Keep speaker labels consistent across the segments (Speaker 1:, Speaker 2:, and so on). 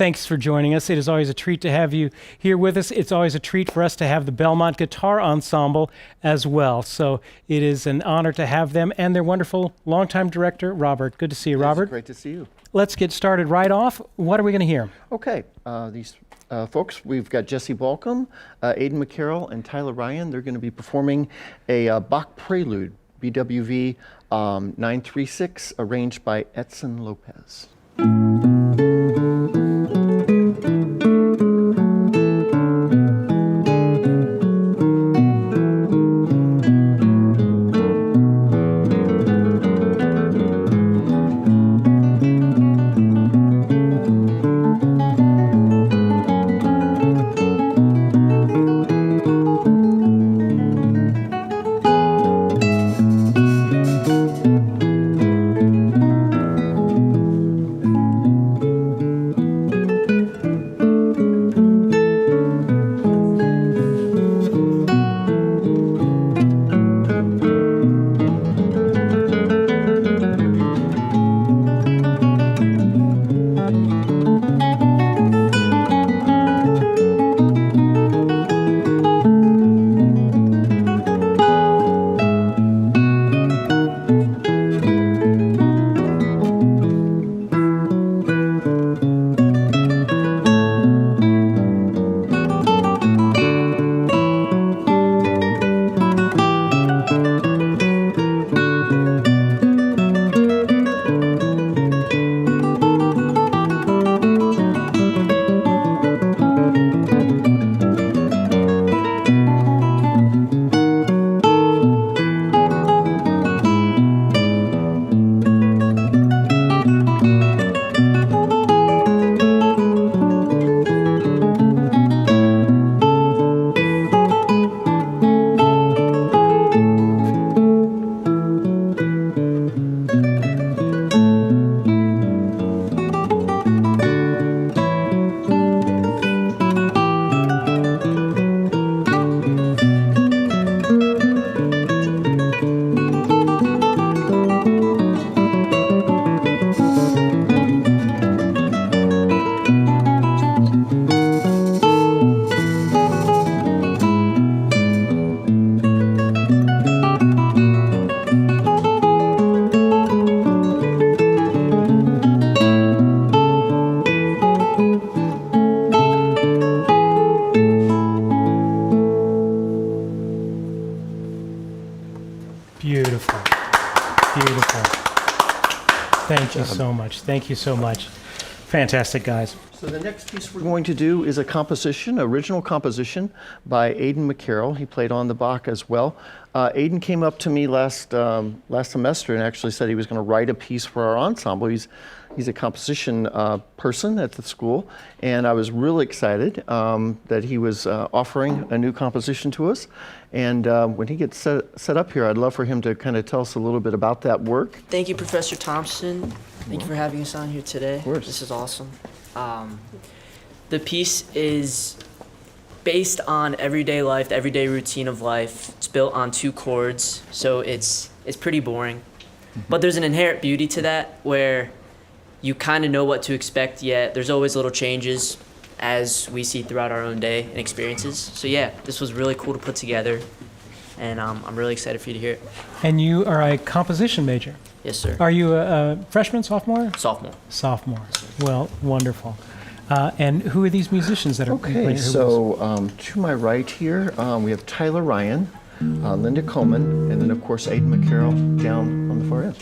Speaker 1: Thanks for joining us. It is always a treat to have you here with us. It's always a treat for us to have the Belmont Guitar Ensemble as well. So it is an honor to have them and their wonderful longtime director, Robert. Good to see you, Robert.
Speaker 2: Great to see you.
Speaker 1: Let's get started right off. What are we going to hear?
Speaker 2: Okay, these folks, we've got Jesse Balkcom, Aidan McCarel, and Tyler Ryan. They're going to be performing a Bach Prelude, BWV 936, arranged by Edson Lopez.
Speaker 1: Thank you so much. Fantastic, guys.
Speaker 2: So the next piece we're going to do is a composition, original composition by Aidan McCarel. He played on the Bach as well. Aidan came up to me last semester and actually said he was going to write a piece for our ensemble. He's a composition person at the school, and I was really excited that he was offering a new composition to us. And when he gets set up here, I'd love for him to kind of tell us a little bit about that work.
Speaker 3: Thank you, Professor Thompson. Thank you for having us on here today.
Speaker 2: Of course.
Speaker 3: This is awesome. The piece is based on everyday life, the everyday routine of life. It's built on 2 chords, so it's pretty boring. Mm-hmm. But there's an inherent beauty to that where you kind of know what to expect, yet there's always little changes as we see throughout our own day and experiences. So yeah, this was really cool to put together, and I'm really excited for you to hear it.
Speaker 1: And you are a composition major?
Speaker 3: Yes, sir.
Speaker 1: Are you a freshman, sophomore?
Speaker 3: Sophomore.
Speaker 1: Sophomore. Well, wonderful. And who are these musicians that are playing?
Speaker 2: Okay, so to my right here, we have Tyler Ryan, Linda Coman, and then of course Aidan McCarel down on the far end.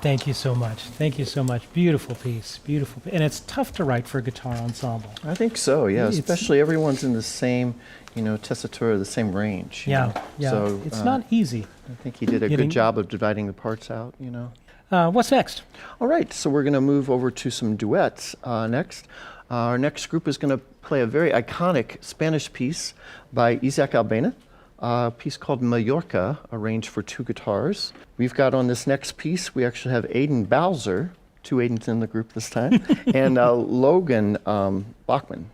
Speaker 1: Thank you so much. Thank you so much. Beautiful piece. Beautiful. And it's tough to write for a guitar ensemble.
Speaker 2: I think so, yeah.
Speaker 1: It's-
Speaker 2: Especially everyone's in the same, tessitura, the same range. you
Speaker 1: Yeah,
Speaker 2: know.
Speaker 1: yeah.
Speaker 2: So
Speaker 1: It's not easy.
Speaker 2: I think he did a
Speaker 1: Getting-
Speaker 2: good job of dividing the parts out.
Speaker 1: What's next?
Speaker 2: All right, so we're going to move over to some duets next. Our next group is going to play a very iconic Spanish piece by Isaac Albéniz, a piece called Mallorca, arranged for 2 guitars. We've got on this next piece, we actually have Aidan Bowser, 2 Aidans in the group this time, and Logan Bachman.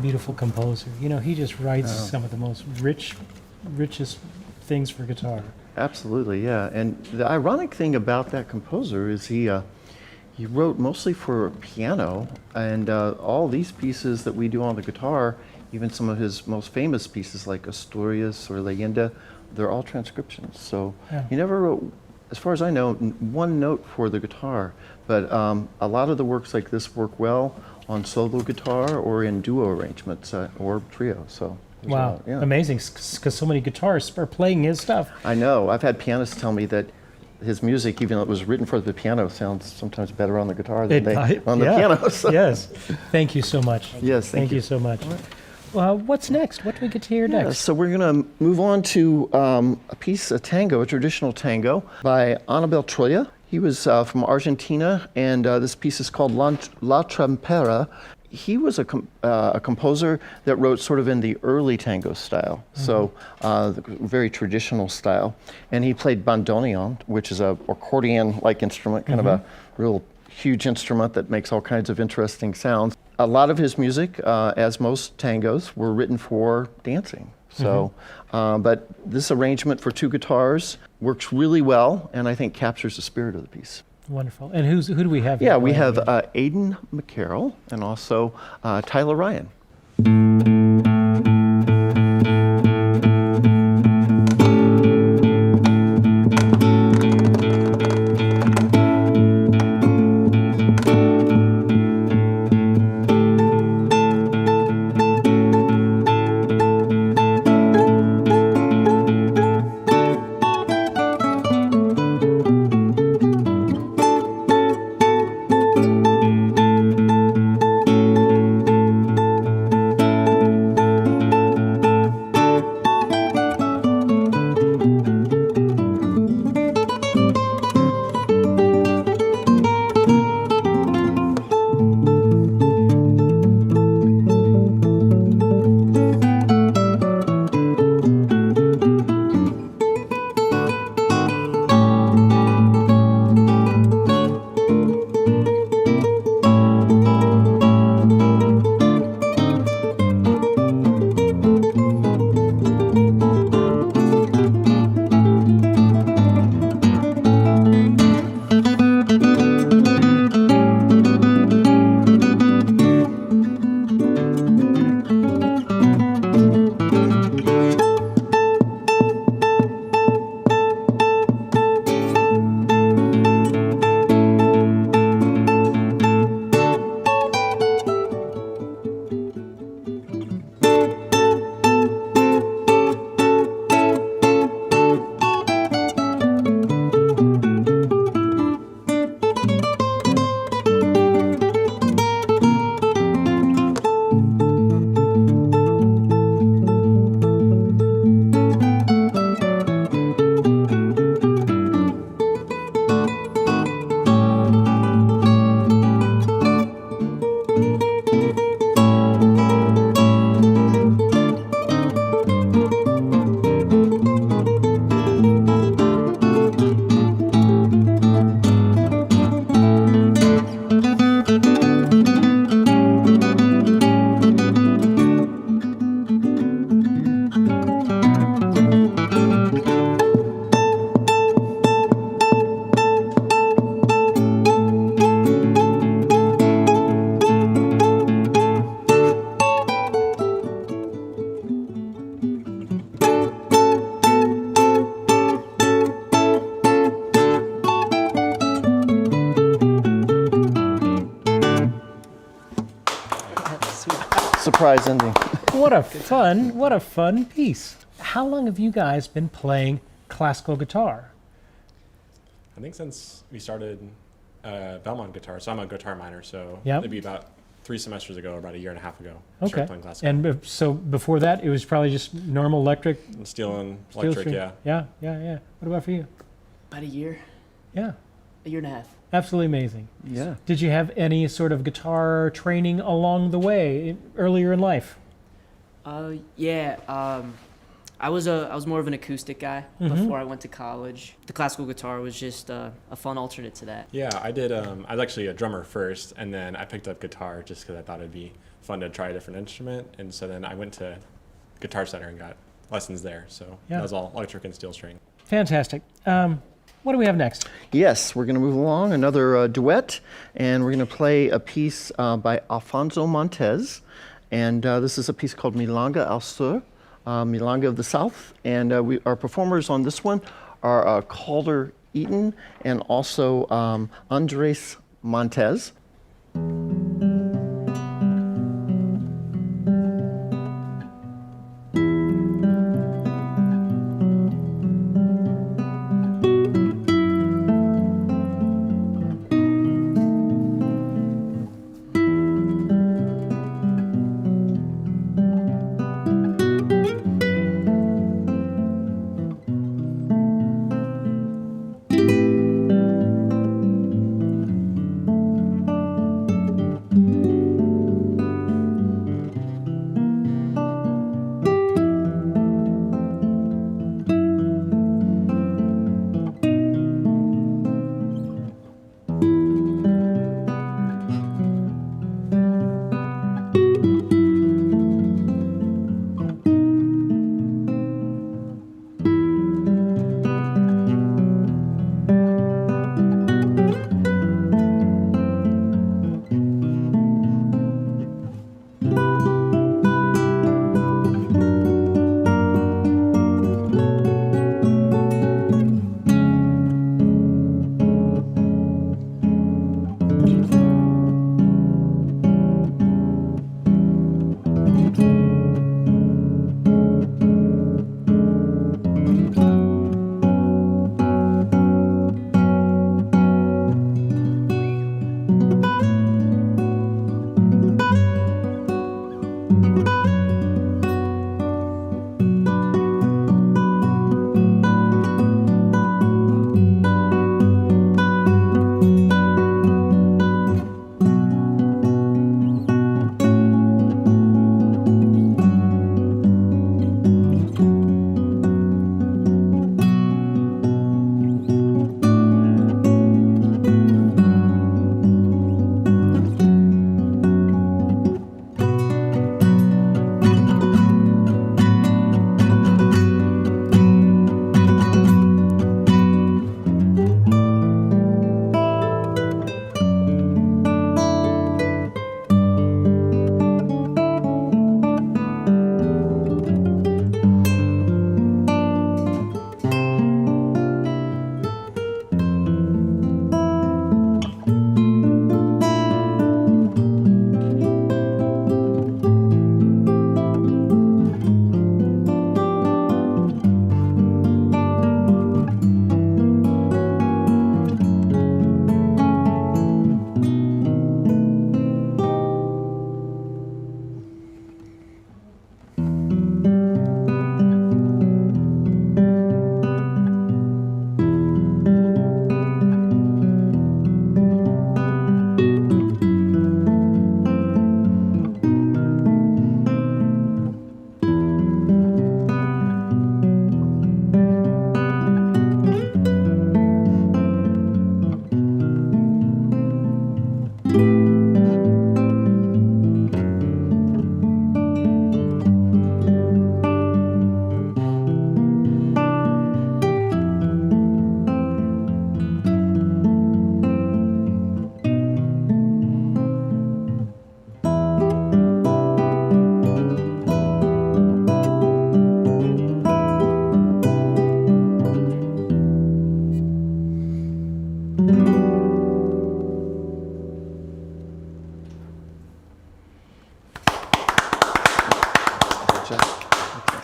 Speaker 1: beautiful composer. You know, he just writes some of the most richest things for guitar.
Speaker 2: Absolutely, yeah. And the ironic thing about that composer is he wrote mostly for piano, and all these pieces that we do on the guitar, even some of his most famous pieces like Asturias or Leyenda, they're all transcriptions. So he never wrote, as far as I know, one note for the guitar. But a lot of the works like this work well on solo guitar or in duo arrangements or trio. So
Speaker 1: wow, amazing, because so many guitarists are playing his stuff.
Speaker 2: I know. I've had pianists tell me that his music, even though it was written for the piano, sounds sometimes better on the guitar than on the piano. So.
Speaker 1: Yes. Thank you so much.
Speaker 2: Yes, thank you.
Speaker 1: You so much. Well, what's next? What do we get to hear next?
Speaker 2: So we're going to move on to a tango, a traditional tango by Aníbal Troilo. He was from Argentina, and this piece is called La Trampera. He was a composer that wrote sort of in the early tango style, so very traditional style. And he played bandoneon, which is a accordion-like instrument, kind of a real huge instrument that makes all kinds of interesting sounds. A lot of his music, as most tangos, were written for dancing. So, but this arrangement for two guitars works really well, and I think captures the spirit of the piece.
Speaker 1: Wonderful. And who do we have?
Speaker 2: Yeah, we have Aidan McCarel and also Tyler Ryan. Surprise ending.
Speaker 1: What a fun piece. How long have you guys been playing classical guitar?
Speaker 4: I think since we started Belmont guitar, so I'm a guitar minor, so
Speaker 1: Yep.
Speaker 4: it'd be about 3 semesters ago, or about a year and a half ago, I
Speaker 1: Okay.
Speaker 4: started playing classical.
Speaker 1: And so before that, it was probably just normal electric?
Speaker 4: And steel and
Speaker 1: steel
Speaker 4: electric,
Speaker 1: string?
Speaker 4: yeah.
Speaker 1: Yeah. What about for you?
Speaker 3: About a year
Speaker 1: Yeah,
Speaker 3: and a half.
Speaker 1: absolutely amazing.
Speaker 2: Yeah.
Speaker 1: Did you have any sort of guitar training along the way, earlier in life?
Speaker 3: I was more of an acoustic guy before I went to college. The classical guitar was just a fun alternate to that.
Speaker 4: Yeah, I did. I was actually a drummer first, and then I picked up guitar just because I thought it'd be fun to try a different instrument. And so then I went to Guitar Center and got lessons there. So
Speaker 1: Yeah.
Speaker 4: that was all electric and steel string.
Speaker 1: Fantastic. What do we have next?
Speaker 2: Yes, we're going to move along, another duet, and we're going to play a piece by Alfonso Montes, and this is a piece called Milonga al Sur, Milonga of the South, and our performers on this one are Calder, Eaton, and also Andres Montes.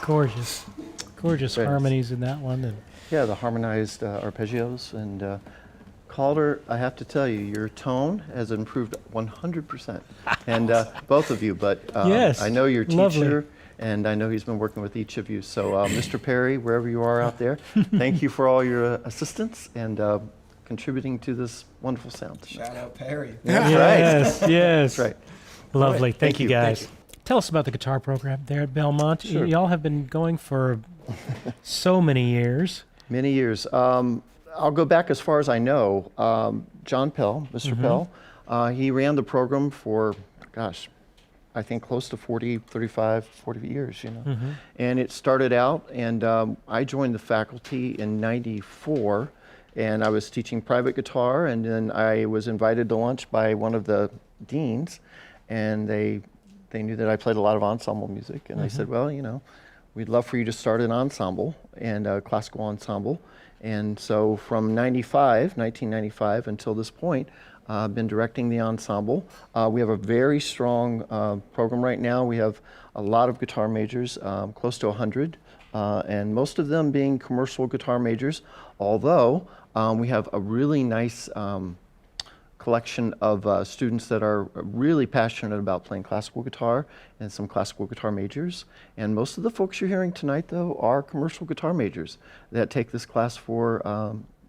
Speaker 1: Gorgeous, gorgeous
Speaker 2: Right.
Speaker 1: harmonies in that one. And
Speaker 2: Yeah, the harmonized arpeggios. And Calder, I have to tell you, your tone has improved 100%. And both of you, but
Speaker 1: Yes,
Speaker 2: I know your
Speaker 1: lovely.
Speaker 2: teacher, and I know he's been working with each of you. So Mr. Perry, wherever you are out there, thank you for all your assistance and contributing to this wonderful sound.
Speaker 5: Shout out Perry.
Speaker 2: That's
Speaker 1: yes, yes.
Speaker 2: That's right.
Speaker 1: Lovely.
Speaker 2: Right.
Speaker 1: Thank you, guys.
Speaker 2: Thank you.
Speaker 1: Tell us about the guitar program there at Belmont.
Speaker 2: Sure.
Speaker 1: Y'all have been going for so many years.
Speaker 2: Many years. I'll go back as far as I know. John Pell, Mr. Pell, he ran the program for, gosh, I think close to 40, 35, 40 years, you know. And it started out, and I joined the faculty in '94, and I was teaching private guitar, and then I was invited to lunch by one of the deans, and they knew that I played a lot of ensemble music, and they said, well, you know, we'd love for you to start an ensemble, and a classical ensemble. And so from 1995 until this point, I've been directing the ensemble. We have a very strong program right now. We have a lot of guitar majors, close to 100, and most of them being commercial guitar majors, although we have a really nice collection of students that are really passionate about playing classical guitar, and some classical guitar majors. And most of the folks you're hearing tonight, though, are commercial guitar majors that take this class for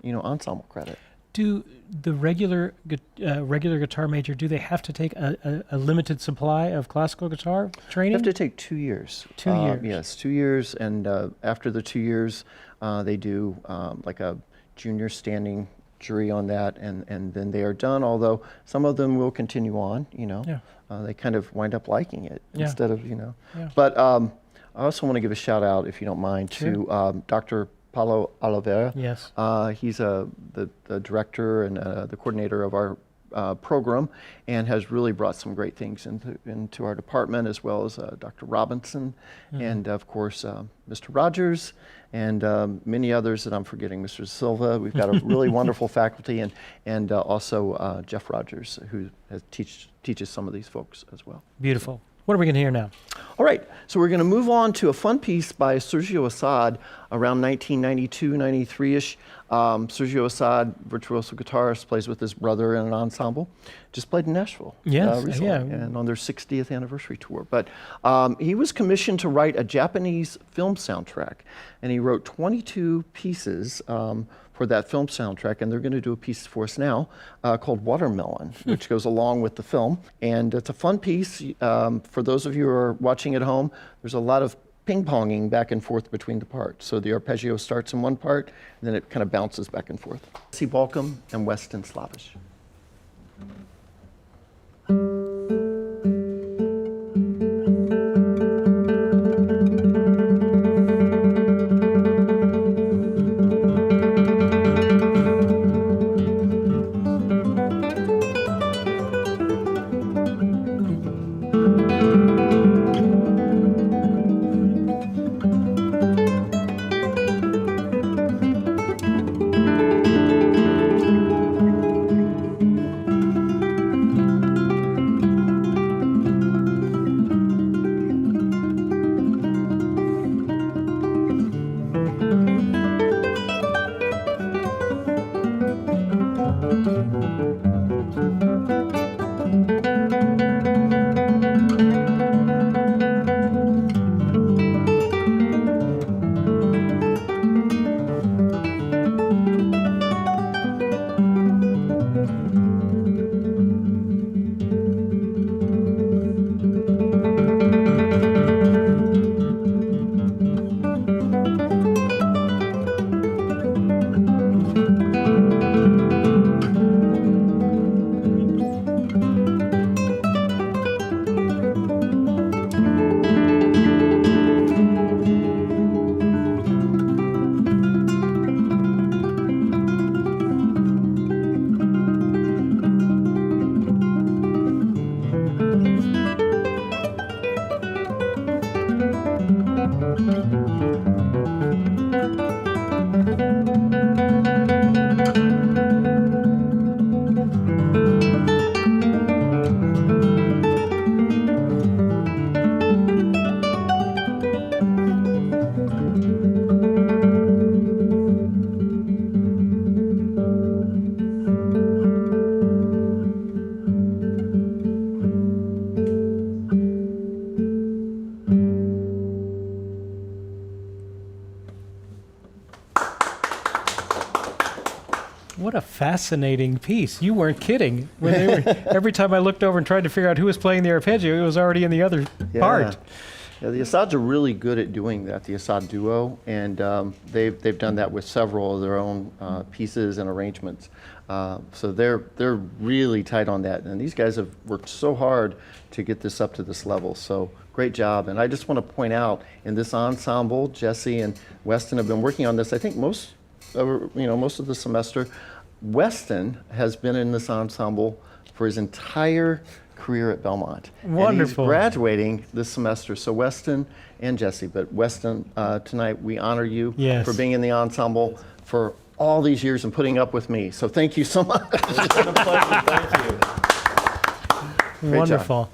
Speaker 2: you know, ensemble credit.
Speaker 1: Do the regular guitar major, do they have to take a limited supply of classical guitar training?
Speaker 2: You have to take 2 years.
Speaker 1: 2 years.
Speaker 2: Yes, 2 years, and after the 2 years, they do like a junior standing jury on that, and then they are done, although some of them will continue on, you know.
Speaker 1: Yeah.
Speaker 2: They kind of wind up liking it instead of, you know.
Speaker 1: Yeah.
Speaker 2: But I also want to give a shout out, if you don't mind, to Dr. Paulo Oliveira.
Speaker 1: Yes.
Speaker 2: He's the director and the coordinator of our program, and has really brought some great things into our department, as well as Dr. Robinson, and of course Mr. Rogers, and many others that I'm forgetting, Mr. Silva. We've got a really wonderful faculty, and also Jeff Rogers, who teaches some of these folks as well.
Speaker 1: Beautiful. What are we going to hear now?
Speaker 2: All right, so we're going to move on to a fun piece by Sérgio Assad around 1992, 93-ish. Sérgio Assad, virtuoso guitarist, plays with his brother in an ensemble. Just played in Nashville recently, and on their 60th anniversary tour. But he was commissioned to write a Japanese film soundtrack, and he wrote 22 pieces for that film soundtrack, and they're going to do a piece for us now called Watermelon, which goes along with the film. And it's a fun piece. For those of you who are watching at home, there's a lot of ping-ponging back and forth between the parts. So the arpeggio starts in one part, and then it kind of bounces back and forth. See Balkcom and Weston Slavich.
Speaker 1: What a fascinating piece. You weren't kidding. When they were, every time I looked over and tried to figure out who was playing the arpeggio, it was already in the other part.
Speaker 2: Yeah, the Assads are really good at doing that, the Assad duo, and they've done that with several of their own pieces and arrangements. So they're really tight on that, and these guys have worked so hard to get this up to this level. So great job. And I just want to point out, in this ensemble, Jesse and Weston have been working on this, I think most of the semester. Weston has been in this ensemble for his entire career at Belmont.
Speaker 1: Wonderful.
Speaker 2: And he's graduating this semester. So Weston and Jesse, but Weston, tonight we honor you
Speaker 1: Yes.
Speaker 2: for being in the ensemble for all these years and putting up with me. So thank you so much.
Speaker 4: It's been a pleasure. Thank you.
Speaker 2: Great
Speaker 1: Wonderful.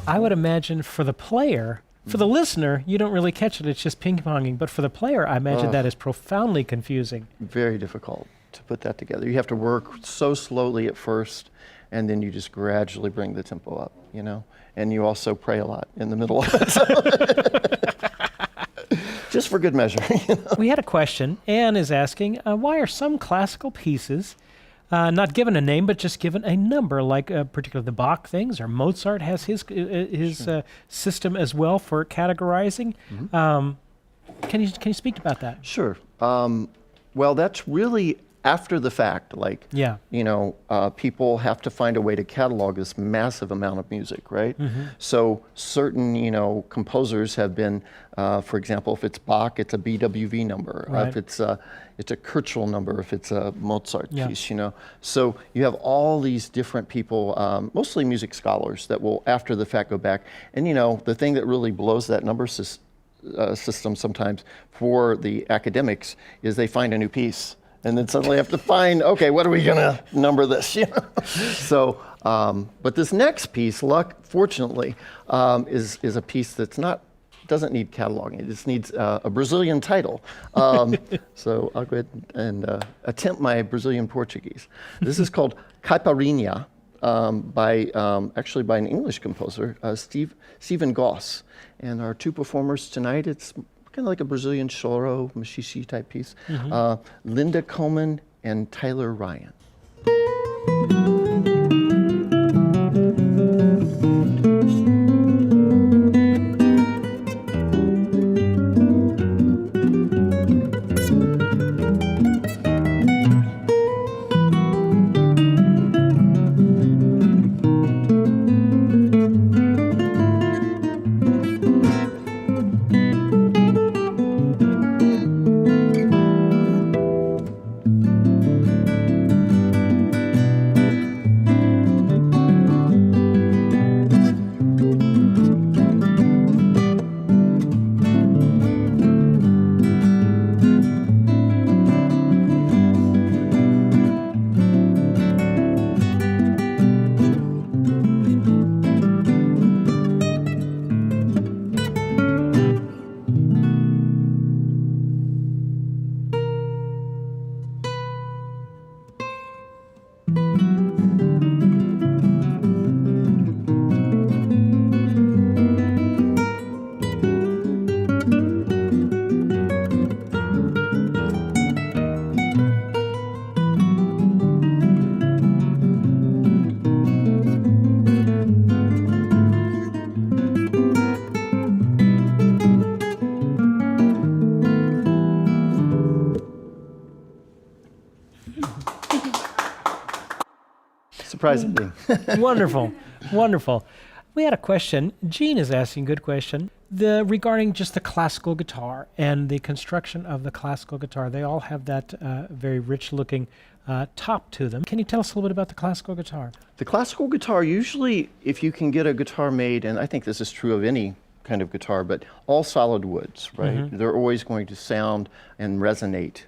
Speaker 1: I would imagine for the player, for the listener, you don't really catch it. It's just ping-ponging. But for the player, I imagine that is profoundly confusing.
Speaker 2: Very difficult to put that together. You have to work so slowly at first, and then you just gradually bring the tempo up, you know? And you also pray a lot in the middle of it. Just for good measure. You know?
Speaker 1: We had a question. Anne is asking, why are some classical pieces not given a name, but just given a number, like particularly the Bach things, or Mozart has his system as well for categorizing? Can you speak about that?
Speaker 2: Sure. Well, that's really after the fact. Like,
Speaker 1: Yeah.
Speaker 2: people have to find a way to catalog this massive amount of music, right? So certain, composers have been, for example, if it's Bach, it's a BWV number.
Speaker 1: Right.
Speaker 2: If it's a Kurzel number, if it's a Mozart
Speaker 1: Yeah.
Speaker 2: piece, So you have all these different people, mostly music scholars, that will, after the fact, go back. And, the thing that really blows that number system sometimes for the academics is they find a new piece. And then suddenly have to find, okay, what are we gonna number this? So, but this next piece, fortunately, is a piece that's doesn't need cataloging. It just needs a Brazilian title. So I'll go ahead and attempt my Brazilian Portuguese. This is called Caipirinha, by an English composer, Stephen Goss. And our two performers tonight, it's kind of like a Brazilian choro, machixe type piece. Linda Coman and Tyler Ryan. Surprisingly.
Speaker 1: Wonderful, wonderful. We had a question. Jean is asking, good question, regarding just the classical guitar and the construction of the classical guitar. They all have that very rich-looking top to them. Can you tell us a little bit about the classical guitar?
Speaker 2: The classical guitar, usually, if you can get a guitar made, and I think this is true of any kind of guitar, but all solid woods, right? They're always going to sound and resonate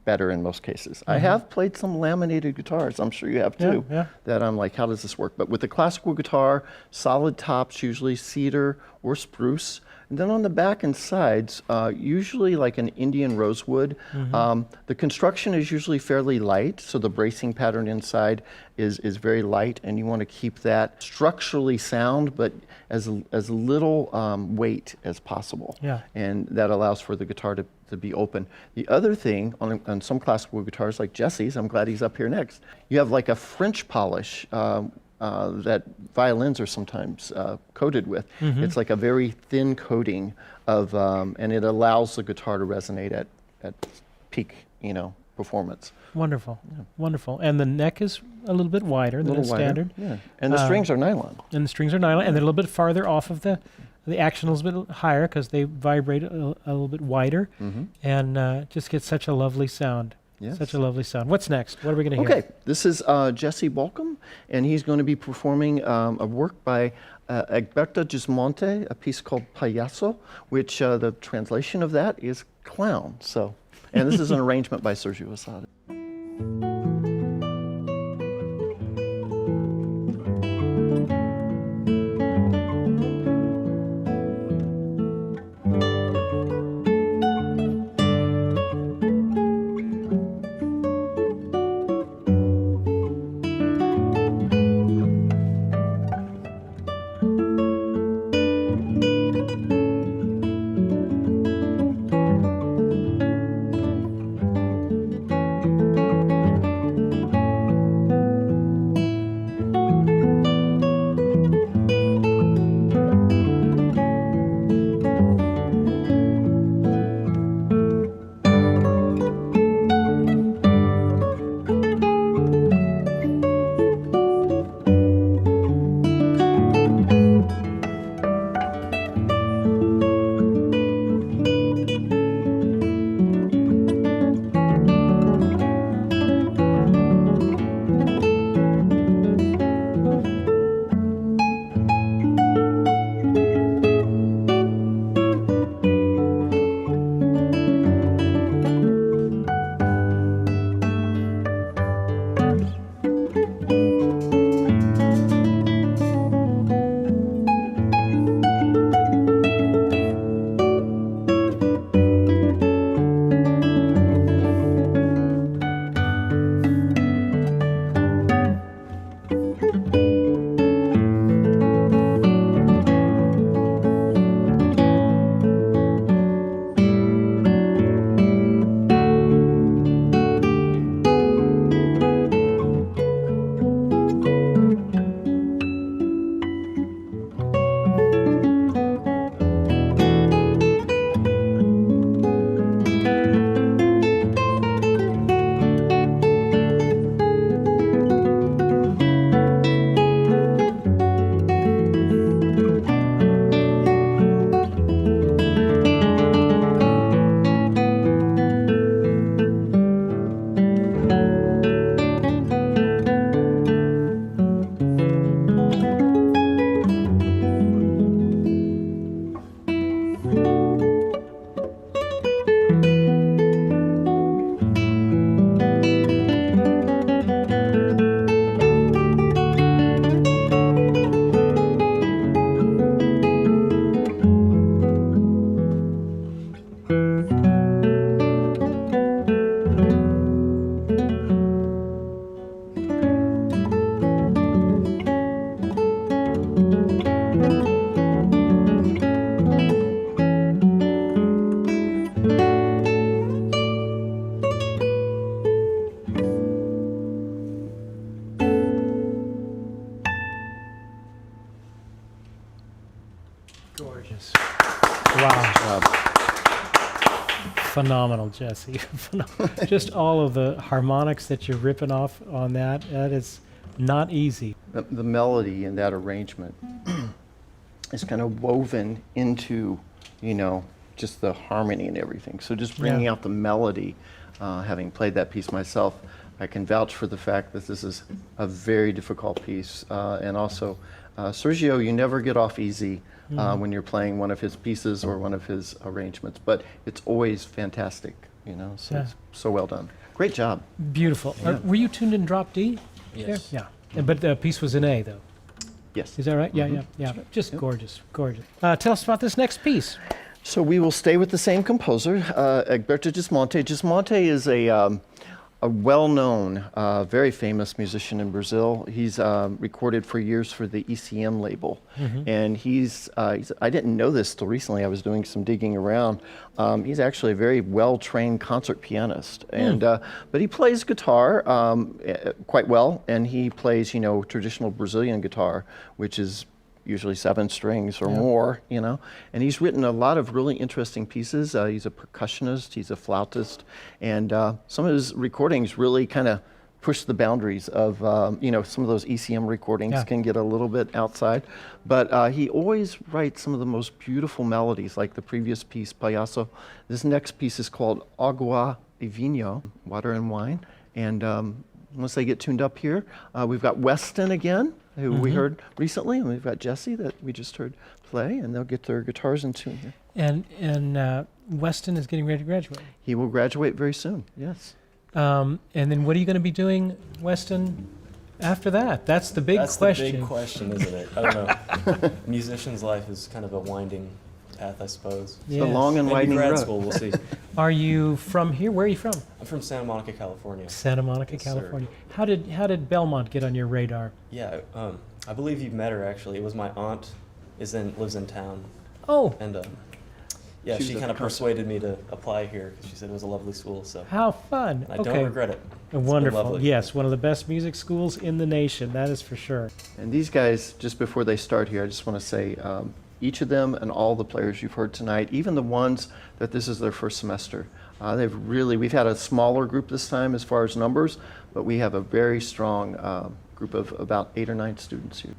Speaker 2: better in most cases. I have played some laminated guitars, I'm sure you have too, that I'm like, how does this work? But with the classical guitar, solid tops, usually cedar or spruce. And then on the back and sides, usually like an Indian rosewood. The construction is usually fairly light, so the bracing pattern inside is very light, and you want to keep that structurally sound, but as little weight as possible.
Speaker 1: Yeah.
Speaker 2: And that allows for the guitar to be open. The other thing on some classical guitars like Jesse's, I'm glad he's up here next, you have like a French polish that violins are sometimes coated with. It's like a very thin coating of, and it allows the guitar to resonate at peak, performance.
Speaker 1: Wonderful, wonderful. And the neck is a little bit wider than the standard.
Speaker 2: Yeah. And the strings are nylon.
Speaker 1: And the strings are nylon, and they're a little bit farther off of the action, a little bit higher because they vibrate a little bit wider, and just get such a lovely sound.
Speaker 2: Yes.
Speaker 1: Such a lovely sound. What's next? What are we going to hear?
Speaker 2: Okay, this is Jesse Balkcom, and he's going to be performing a work by Egberto Gismonti, a piece called Payaso, which the translation of that is clown. So, and this is an arrangement by Sérgio Assad.
Speaker 1: Gorgeous. Wow. Phenomenal, Jesse. Just all of the harmonics that you're ripping off on that is not easy.
Speaker 2: The melody in that arrangement is kind of woven into, just the harmony and everything. So just bringing out the melody, having played that piece myself, I can vouch for the fact that this is a very difficult piece. And also, Sérgio, you never get off easy when you're playing one of his pieces or one of his arrangements, but it's always fantastic, so it's so well done. Great job.
Speaker 1: Beautiful.
Speaker 2: Yeah.
Speaker 1: Were you tuned in drop D?
Speaker 4: Yes.
Speaker 1: There? Yeah. But the piece was in A, though.
Speaker 2: Yes.
Speaker 1: Is that right? Yeah. Just gorgeous, gorgeous. Tell us about this next piece.
Speaker 2: So we will stay with the same composer, Egberto Gismonti. Gismonti is a well-known, very famous musician in Brazil. He's recorded for years for the ECM label, and I didn't know this till recently. I was doing some digging around. He's actually a very well-trained concert pianist, and but he plays guitar quite well, and he plays, traditional Brazilian guitar, which is usually 7 strings or more, and he's written a lot of really interesting pieces. He's a percussionist, he's a flautist, and some of his recordings really kind of push the boundaries of, some of those ECM recordings can get a little bit outside, but he always writes some of the most beautiful melodies, like the previous piece, Payaso. This next piece is called Agua e Vinho, Water and Wine, and once they get tuned up here, we've got Weston again, who we heard recently, and we've got Jesse that we just heard play, and they'll get their guitars in tune here.
Speaker 1: And Weston is getting ready to graduate.
Speaker 2: He will graduate very soon, yes.
Speaker 1: And then what are you going to be doing, Weston, after that? That's the big question.
Speaker 5: That's the big question, isn't it? I don't know. Musician's life is kind of a winding path, I suppose.
Speaker 2: It's a long and
Speaker 5: Maybe
Speaker 2: winding
Speaker 5: grad
Speaker 2: road.
Speaker 5: school, we'll see.
Speaker 1: Are you from here? Where are you from?
Speaker 5: I'm from Santa Monica, California.
Speaker 1: Santa Monica,
Speaker 5: Yes, sir.
Speaker 1: California. How did Belmont get on your radar?
Speaker 5: Yeah, I believe you've met her, actually. It was my aunt lives in town,
Speaker 1: Oh,
Speaker 5: and
Speaker 2: She was
Speaker 5: she
Speaker 2: at
Speaker 5: kind of
Speaker 2: the concert.
Speaker 5: persuaded me to apply here because she said it was a lovely school. So
Speaker 1: how fun.
Speaker 5: I
Speaker 1: Okay.
Speaker 5: don't regret it. It's been
Speaker 1: Wonderful.
Speaker 5: lovely.
Speaker 1: Yes, one of the best music schools in the nation, that is for sure.
Speaker 2: And these guys, just before they start here, I just want to say, each of them and all the players you've heard tonight, even the ones that this is their first semester, we've had a smaller group this time as far as numbers, but we have a very strong group of about 8 or 9 students here.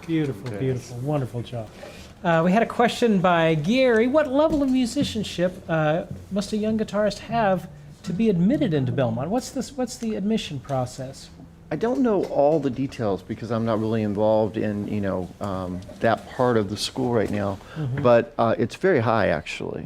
Speaker 1: Beautiful, beautiful, wonderful job. We had a question by Gary. What level of musicianship must a young guitarist have to be admitted into Belmont? What's the admission process?
Speaker 2: I don't know all the details because I'm not really involved in, that part of the school right now, but it's very high actually.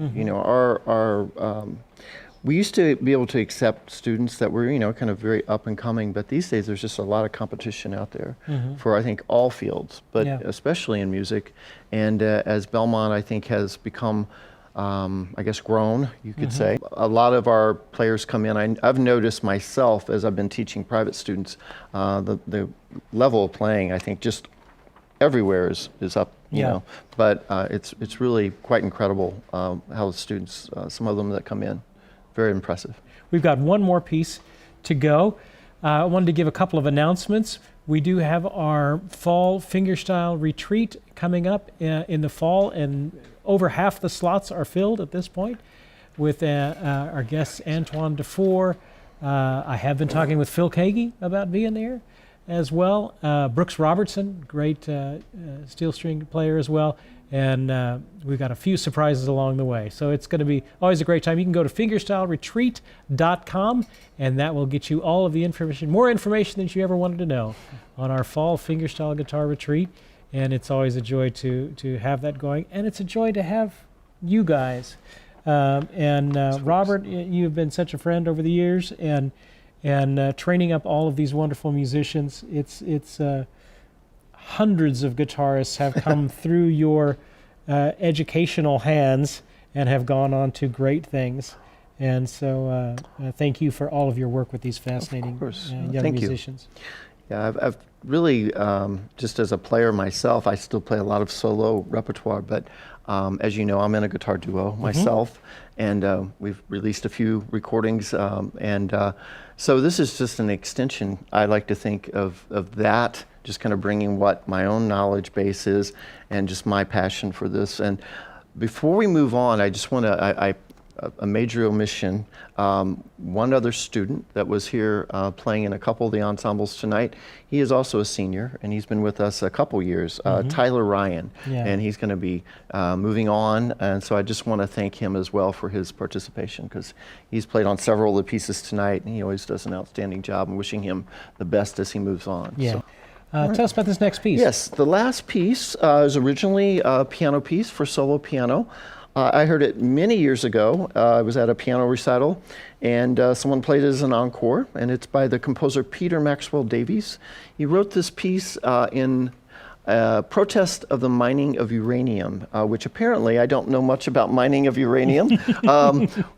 Speaker 2: We used to be able to accept students that were, kind of very up and coming, but these days there's just a lot of competition out there for, I think, all fields, but especially in music. And as Belmont, I think, has become, grown, you could say. A lot of our players come in. I've noticed myself as I've been teaching private students, the level of playing, I think, just everywhere is up, you know. But it's really quite incredible how the students, some of them that come in, very impressive.
Speaker 1: We've got one more piece to go. I wanted to give a couple of announcements. We do have our fall fingerstyle retreat coming up in the fall, and over half the slots are filled at this point with our guests Antoine Dufour. I have been talking with Phil Kagi about being there as well. Brooks Robertson, great steel string player as well. And we've got a few surprises along the way. So it's going to be always a great time. You can go to fingerstyleretreat.com, and that will get you all of the information, more information than you ever wanted to know on our fall fingerstyle guitar retreat. And it's always a joy to have that going. And it's a joy to have you guys. Robert, you've been such a friend over the years, and training up all of these wonderful musicians. It's hundreds of guitarists have come through your educational hands and have gone on to great things. And so thank you for all of your work with these fascinating young musicians.
Speaker 2: Yeah, I've really, just as a player myself, I still play a lot of solo repertoire, but as you know, I'm in a guitar duo myself, and we've released a few recordings, so this is just an extension, I like to think, of that, just kind of bringing what my own knowledge base is and just my passion for this. And before we move on, I just want to, a major omission. One other student that was here playing in a couple of the ensembles tonight, he is also a senior, and he's been with us a couple years, Tyler Ryan, and he's going to be moving on, and so I just want to thank him as well for his participation, because he's played on several of the pieces tonight, and he always does an outstanding job, and wishing him the best as he moves on.
Speaker 1: Yeah.
Speaker 2: So.
Speaker 1: Tell us about this next piece.
Speaker 2: Yes, the last piece is originally a piano piece for solo piano. I heard it many years ago. I was at a piano recital, and someone played it as an encore, and it's by the composer Peter Maxwell Davies. He wrote this piece in protest of the mining of uranium, which apparently I don't know much about mining of uranium,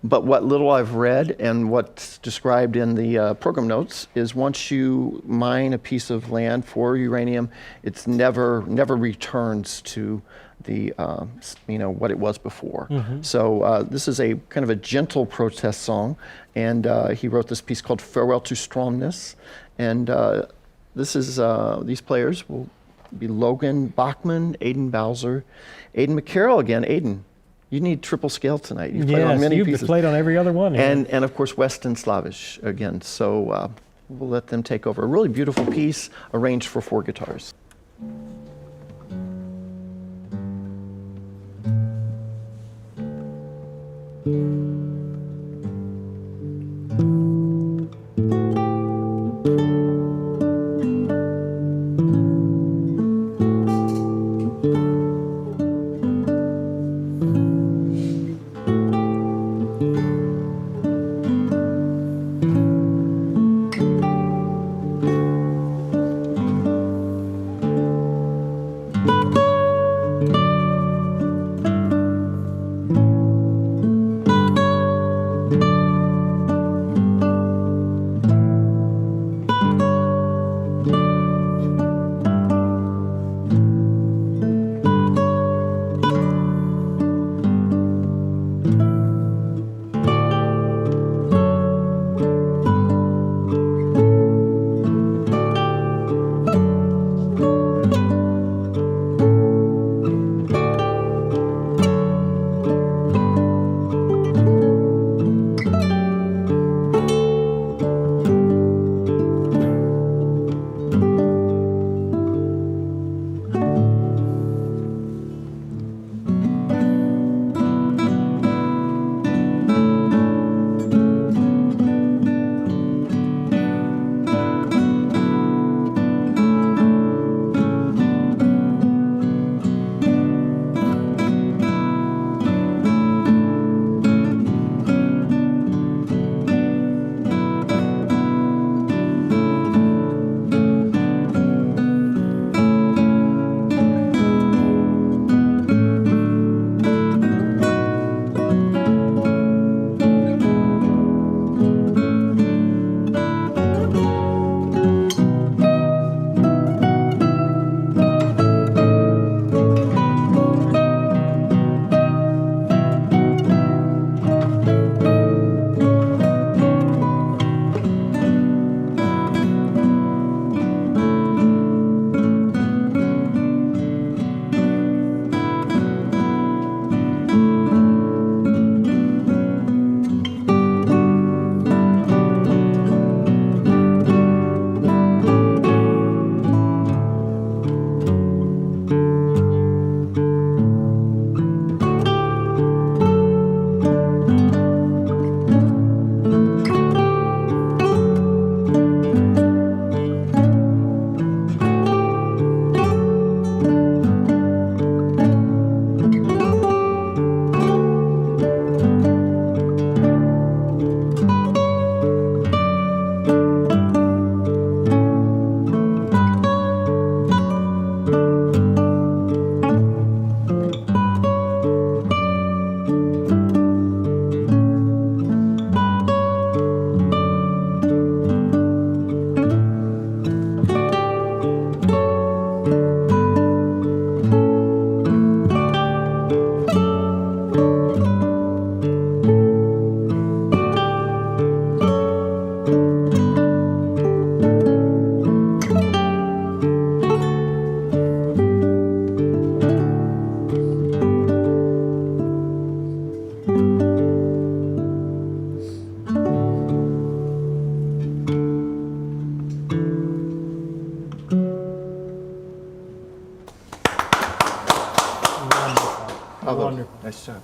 Speaker 2: but what little I've read and what's described in the program notes is once you mine a piece of land for uranium, it's never returns to the what it was before. So this is a kind of a gentle protest song, and he wrote this piece called Farewell to Stromness, and this is these players will be Logan, Bachman, Aidan Bowser, Aidan McCarel again. Aidan, you need triple scale tonight. You've played on many pieces.
Speaker 1: You've played on every other one.
Speaker 2: And of course Weston, Slavich again. So we'll let them take over. A really beautiful piece arranged for 4 guitars.
Speaker 1: Wonderful.
Speaker 2: Nice job.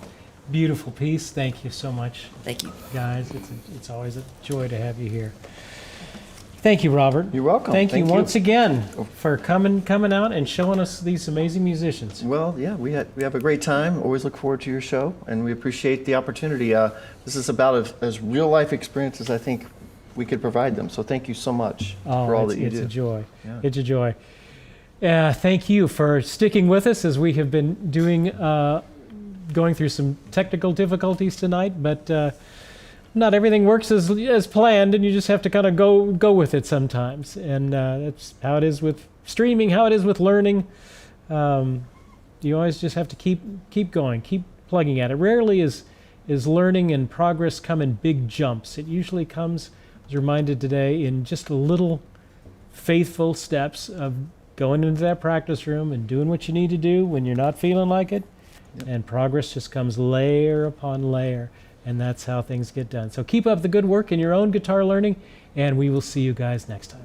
Speaker 1: Beautiful piece. Thank you so much,
Speaker 3: Thank you.
Speaker 1: guys. It's always a joy to have you here. Thank you, Robert.
Speaker 2: You're welcome.
Speaker 1: Thank you
Speaker 2: Thank you.
Speaker 1: once again for coming out and showing us these amazing musicians.
Speaker 2: Well, yeah, we have a great time. Always look forward to your show, and we appreciate the opportunity. This is about as real life experience as I think we could provide them. So thank you so much for all that you
Speaker 1: it's
Speaker 2: do.
Speaker 1: a joy.
Speaker 2: Yeah.
Speaker 1: It's a joy. Thank you for sticking with us as we have been going through some technical difficulties tonight, but not everything works as planned, and you just have to kind of go with it sometimes. And that's how it is with streaming, how it is with learning. You always just have to keep going, keep plugging at it. Rarely is learning and progress come in big jumps. It usually comes, I was reminded today, in just little faithful steps of going into that practice room and doing what you need to do when you're not feeling like it.
Speaker 2: Yep.
Speaker 1: And progress just comes layer upon layer. And that's how things get done. So keep up the good work in your own guitar learning, and we will see you guys next time.